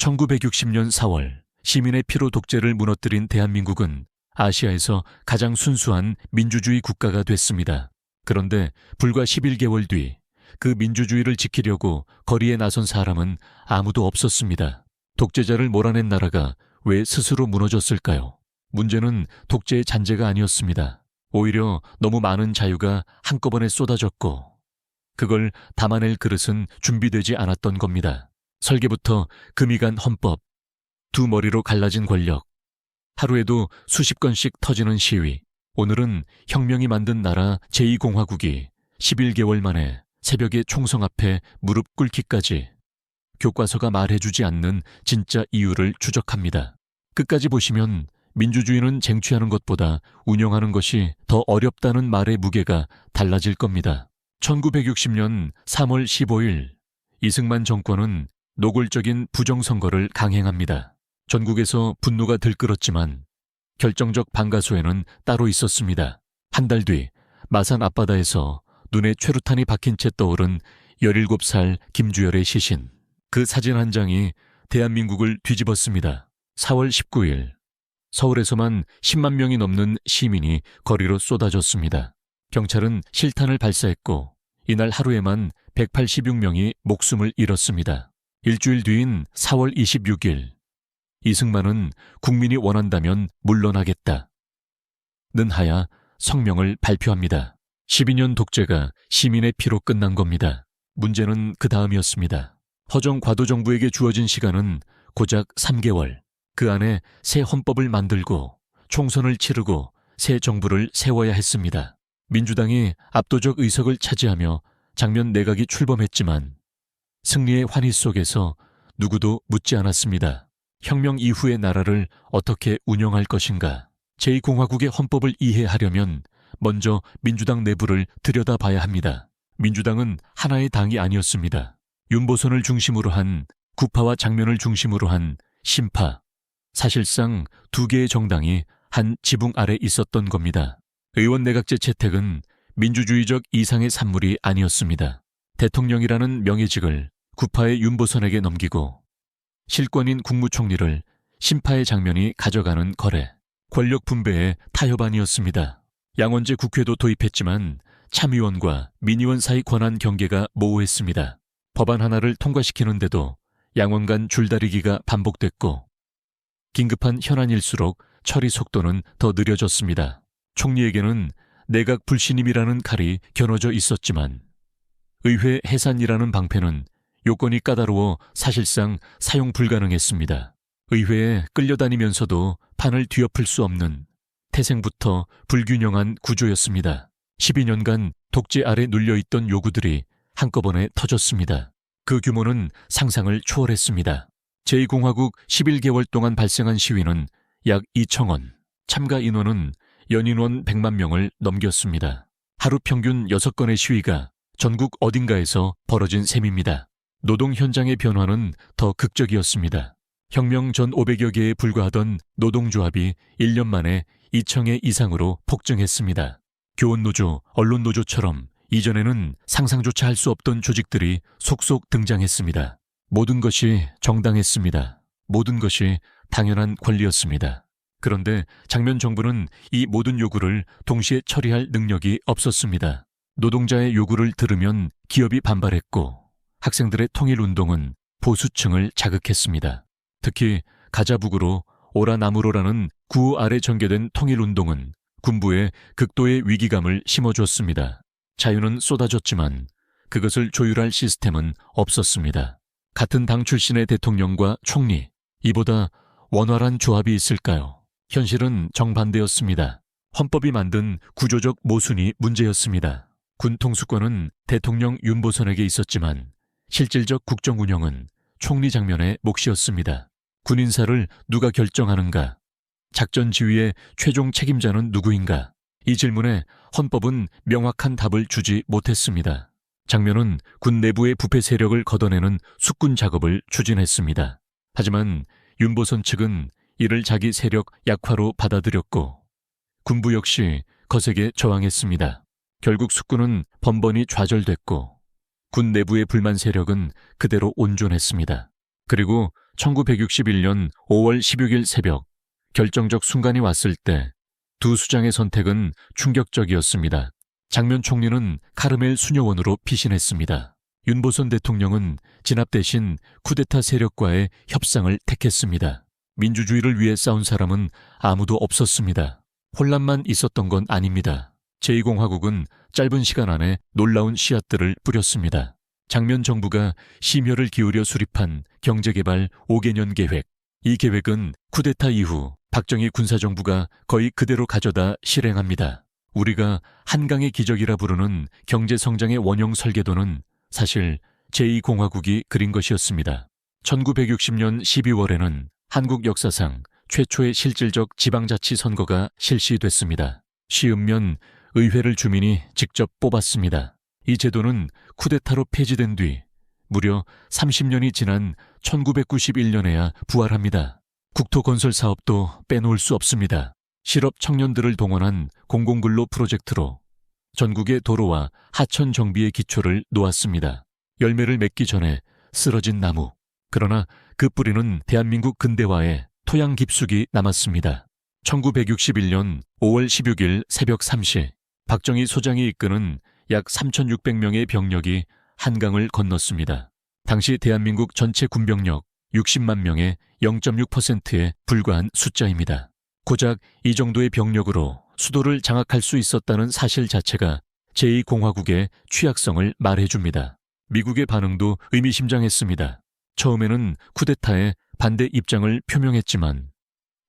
1960년 4월 시민의 피로 독재를 무너뜨린 대한민국은 아시아에서 가장 순수한 민주주의 국가가 됐습니다. 그런데 불과 11개월 뒤 그 민주주의를 지키려고 거리에 나선 사람은 아무도 없었습니다. 독재자를 몰아낸 나라가 왜 스스로 무너졌을까요? 문제는 독재의 잔재가 아니었습니다. 오히려 너무 많은 자유가 한꺼번에 쏟아졌고 그걸 담아낼 그릇은 준비되지 않았던 겁니다. 설계부터 금이 간 헌법, 두 머리로 갈라진 권력, 하루에도 수십 건씩 터지는 시위. 오늘은 혁명이 만든 나라 제2공화국이 11개월 만에 새벽에 총성 앞에 무릎 꿇기까지 교과서가 말해주지 않는 진짜 이유를 추적합니다. 끝까지 보시면 민주주의는 쟁취하는 것보다 운영하는 것이 더 어렵다는 말의 무게가 달라질 겁니다. 1960년 3월 15일 이승만 정권은 노골적인 부정선거를 강행합니다. 전국에서 분노가 들끓었지만 결정적 반가수에는 따로 있었습니다. 한 달 뒤 마산 앞바다에서 눈에 최루탄이 박힌 채 떠오른 17살 김주열의 시신. 그 사진 한 장이 대한민국을 뒤집었습니다. 4월 19일 서울에서만 10만 명이 넘는 시민이 거리로 쏟아졌습니다. 경찰은 실탄을 발사했고 이날 하루에만 186명이 목숨을 잃었습니다. 일주일 뒤인 4월 26일 이승만은 국민이 원한다면 물러나겠다 는 하야 성명을 발표합니다. 12년 독재가 시민의 피로 끝난 겁니다. 문제는 그 다음이었습니다. 허정 과도 정부에게 주어진 시간은 고작 3개월. 그 안에 새 헌법을 만들고 총선을 치르고 새 정부를 세워야 했습니다. 민주당이 압도적 의석을 차지하며 장면 내각이 출범했지만 승리의 환희 속에서 누구도 묻지 않았습니다. 혁명 이후의 나라를 어떻게 운영할 것인가? 제2공화국의 헌법을 이해하려면 먼저 민주당 내부를 들여다봐야 합니다. 민주당은 하나의 당이 아니었습니다. 윤보선을 중심으로 한 구파와 장면을 중심으로 한 신파, 사실상 두 개의 정당이 한 지붕 아래 있었던 겁니다. 의원 내각제 채택은 민주주의적 이상의 산물이 아니었습니다. 대통령이라는 명예직을 구파의 윤보선에게 넘기고 실권인 국무총리를 신파의 장면이 가져가는 거래, 권력 분배의 타협안이었습니다. 양원제 국회도 도입했지만 참의원과 민의원 사이 권한 경계가 모호했습니다. 법안 하나를 통과시키는데도 양원 간 줄다리기가 반복됐고 긴급한 현안일수록 처리 속도는 더 느려졌습니다. 총리에게는 내각 불신임이라는 칼이 겨눠져 있었지만 의회 해산이라는 방패는 요건이 까다로워 사실상 사용 불가능했습니다. 의회에 끌려다니면서도 판을 뒤엎을 수 없는 태생부터 불균형한 구조였습니다. 12년간 독재 아래 눌려있던 요구들이 한꺼번에 터졌습니다. 그 규모는 상상을 초월했습니다. 제2공화국 11개월 동안 발생한 시위는 약 2,000원, 참가 인원은 연인원 100만 명을 넘겼습니다. 하루 평균 6건의 시위가 전국 어딘가에서 벌어진 셈입니다. 노동 현장의 변화는 더 극적이었습니다. 혁명 전 500여 개에 불과하던 노동조합이 1년 만에 2,000개 이상으로 폭증했습니다. 교원노조, 언론노조처럼 이전에는 상상조차 할 수 없던 조직들이 속속 등장했습니다. 모든 것이 정당했습니다. 모든 것이 당연한 권리였습니다. 그런데 장면 정부는 이 모든 요구를 동시에 처리할 능력이 없었습니다. 노동자의 요구를 들으면 기업이 반발했고 학생들의 통일운동은 보수층을 자극했습니다. 특히 가자북으로 오라나무로라는 구호 아래 전개된 통일운동은 군부에 극도의 위기감을 심어줬습니다. 자유는 쏟아졌지만 그것을 조율할 시스템은 없었습니다. 같은 당 출신의 대통령과 총리, 이보다 원활한 조합이 있을까요? 현실은 정반대였습니다. 헌법이 만든 구조적 모순이 문제였습니다. 군 통수권은 대통령 윤보선에게 있었지만 실질적 국정 운영은 총리 장면의 몫이었습니다. 군 인사를 누가 결정하는가? 작전 지휘의 최종 책임자는 누구인가? 이 질문에 헌법은 명확한 답을 주지 못했습니다. 장면은 군 내부의 부패 세력을 걷어내는 숙군 작업을 추진했습니다. 하지만 윤보선 측은 이를 자기 세력 약화로 받아들였고 군부 역시 거세게 저항했습니다. 결국 숙군은 번번이 좌절됐고 군 내부의 불만 세력은 그대로 온존했습니다. 그리고 1961년 5월 16일 새벽 결정적 순간이 왔을 때 두 수장의 선택은 충격적이었습니다. 장면 총리는 카르멜 수녀원으로 피신했습니다. 윤보선 대통령은 진압 대신 쿠데타 세력과의 협상을 택했습니다. 민주주의를 위해 싸운 사람은 아무도 없었습니다. 혼란만 있었던 건 아닙니다. 제2공화국은 짧은 시간 안에 놀라운 씨앗들을 뿌렸습니다. 장면 정부가 심혈을 기울여 수립한 경제개발 5개년 계획. 이 계획은 쿠데타 이후 박정희 군사정부가 거의 그대로 가져다 실행합니다. 우리가 한강의 기적이라 부르는 경제성장의 원형 설계도는 사실 제2공화국이 그린 것이었습니다. 1960년 12월에는 한국 역사상 최초의 실질적 지방자치 선거가 실시됐습니다. 시읍면 의회를 주민이 직접 뽑았습니다. 이 제도는 쿠데타로 폐지된 뒤 무려 30년이 지난 1991년에야 부활합니다. 국토건설 사업도 빼놓을 수 없습니다. 실업 청년들을 동원한 공공근로 프로젝트로 전국의 도로와 하천 정비의 기초를 놓았습니다. 열매를 맺기 전에 쓰러진 나무. 그러나 그 뿌리는 대한민국 근대화에 토양 깊숙이 남았습니다. 1961년 5월 16일 새벽 3시 박정희 소장이 이끄는 약 3,600명의 병력이 한강을 건넜습니다. 당시 대한민국 전체 군병력 60만 명의 0.6%에 불과한 숫자입니다. 고작 이 정도의 병력으로 수도를 장악할 수 있었다는 사실 자체가 제2공화국의 취약성을 말해줍니다. 미국의 반응도 의미심장했습니다. 처음에는 쿠데타에 반대 입장을 표명했지만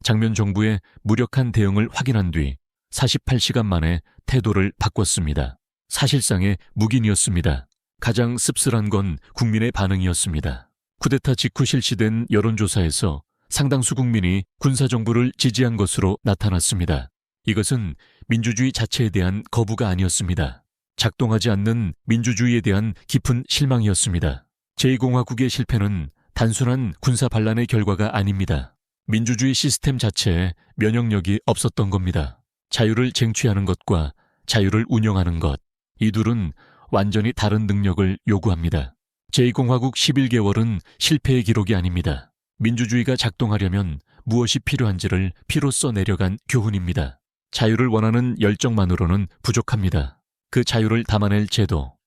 장면 정부의 무력한 대응을 확인한 뒤 48시간 만에 태도를 바꿨습니다. 사실상의 묵인이었습니다. 가장 씁쓸한 건 국민의 반응이었습니다. 쿠데타 직후 실시된 여론조사에서 상당수 국민이 군사정부를 지지한 것으로 나타났습니다. 이것은 민주주의 자체에 대한 거부가 아니었습니다. 작동하지 않는 민주주의에 대한 깊은 실망이었습니다. 제2공화국의 실패는 단순한 군사 반란의 결과가 아닙니다. 민주주의 시스템 자체에 면역력이 없었던 겁니다. 자유를 쟁취하는 것과 자유를 운영하는 것, 이 둘은 완전히 다른 능력을 요구합니다. 제2공화국 11개월은 실패의 기록이 아닙니다. 민주주의가 작동하려면 무엇이 필요한지를 피로써 내려간 교훈입니다. 자유를 원하는 열정만으로는 부족합니다. 그 자유를 담아낼 제도,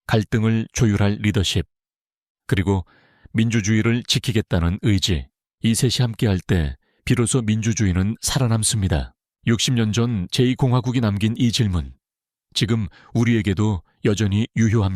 갈등을 조율할 리더십, 그리고 민주주의를 지키겠다는 의지, 이 셋이 함께할 때 비로소 민주주의는 살아남습니다. 60년 전 제2공화국이 남긴 이 질문, 지금 우리에게도 여전히 유효합니다.